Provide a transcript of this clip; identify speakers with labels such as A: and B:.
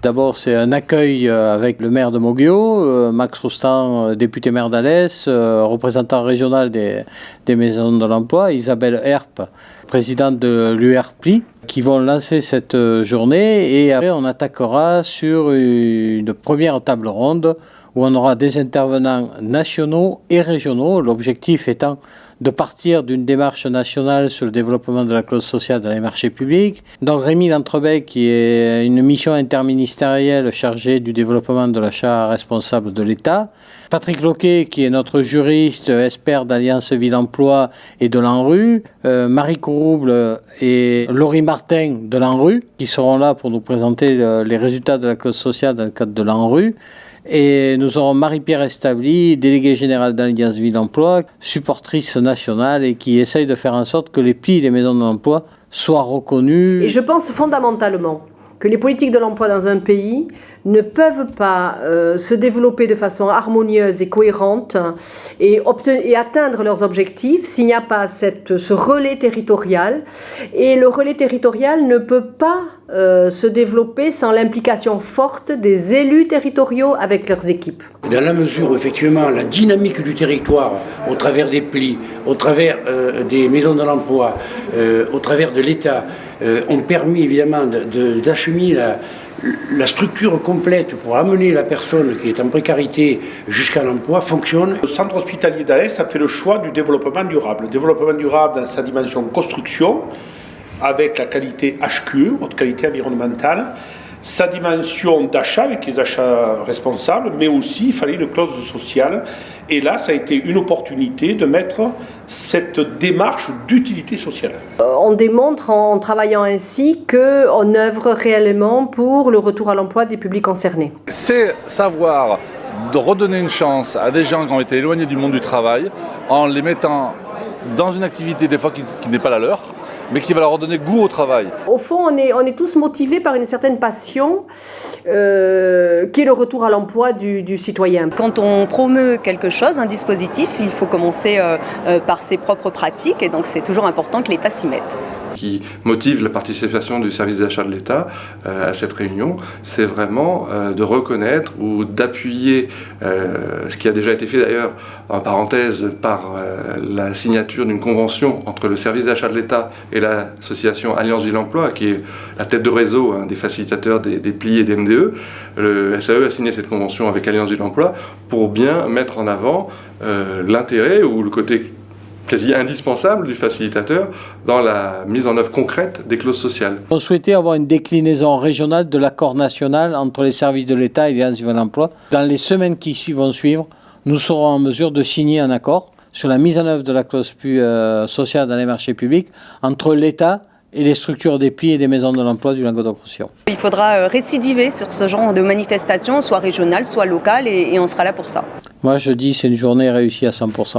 A: D'abord, c'est un accueil avec le maire de Moguio, Max Roustan, député maire d'Alès, représentant régional des maisons de l'emploi, Isabelle Herp, présidente de l'URPLI, qui vont lancer cette journée. Et après, on attaquera sur une première table ronde où on aura des intervenants nationaux et régionaux. L'objectif étant de partir d'une démarche nationale sur le développement de la clause sociale dans les marchés publics. Donc Rémi Lantrebec, qui est une mission interministérielle chargée du développement de l'achat responsable de l'État. Patrick Loquet, qui est notre juriste, expert d'Alliance Ville-Emploi et de l'ANRU. Marie Courouble et Laurie Martin de l'ANRU, qui seront là pour nous présenter les résultats de la clause sociale dans le cadre de l'ANRU. Et nous aurons Marie-Pierre Establi, déléguée générale d'Alliance Ville-Emploi, supportrice nationale et qui essaye de faire en sorte que les PLI et les maisons de l'emploi soient reconnus.
B: Et je pense fondamentalement que les politiques de l'emploi dans un pays ne peuvent pas se développer de façon harmonieuse et cohérente et atteindre leurs objectifs s'il n'y a pas ce relais territorial. Et le relais territorial ne peut pas se développer sans l'implication forte des élus territoriaux avec leurs équipes.
C: Dans la mesure où effectivement la dynamique du territoire, au travers des plis, au travers des maisons de l'emploi, au travers de l'État, ont permis évidemment d'acheminer la structure complète pour amener la personne qui est en précarité jusqu'à l'emploi fonctionne.
D: Le centre hospitalier d'Alès a fait le choix du développement durable. Le développement durable dans sa dimension construction, avec la qualité HQE, haute qualité environnementale, sa dimension d'achat avec les achats responsables, mais aussi il fallait une clause sociale. Et là, ça a été une opportunité de mettre cette démarche d'utilité sociale.
B: On démontre en travaillant ainsi qu'on œuvre réellement pour le retour à l'emploi des publics concernés.
E: C'est savoir de redonner une chance à des gens qui ont été éloignés du monde du travail en les mettant dans une activité des fois qui n'est pas la leur, mais qui va leur redonner goût au travail.
B: Au fond, on est tous motivés par une certaine passion qui est le retour à l'emploi du citoyen.
F: Quand on promeut quelque chose, un dispositif, il faut commencer par ses propres pratiques et donc c'est toujours important que l'État s'y mette.
G: Qui motive la participation du service d'achat de l'État à cette réunion, c'est vraiment de reconnaître ou d'appuyer ce qui a déjà été fait d'ailleurs, en parenthèse, par la signature d'une convention entre le service d'achat de l'État et l'association Alliance Ville-Emploi, qui est la tête de réseau des facilitateurs des PLI et des MDE. Le SAE a signé cette convention avec Alliance Ville-Emploi pour bien mettre en avant l'intérêt ou le côté quasi indispensable du facilitateur dans la mise en œuvre concrète des clauses sociales.
A: On souhaitait avoir une déclinaison régionale de l'accord national entre les services de l'État et l'Alliance Ville-Emploi. Dans les semaines qui vont suivre, nous serons en mesure de signer un accord sur la mise en œuvre de la clause sociale dans les marchés publics entre l'État et les structures des PLI et des maisons de l'emploi du Languedoc-Roussillon.
F: Il faudra récidiver sur ce genre de manifestation, soit régionale, soit locale, et on sera là pour ça.
A: Moi, je dis c'est une journée réussie à 100%.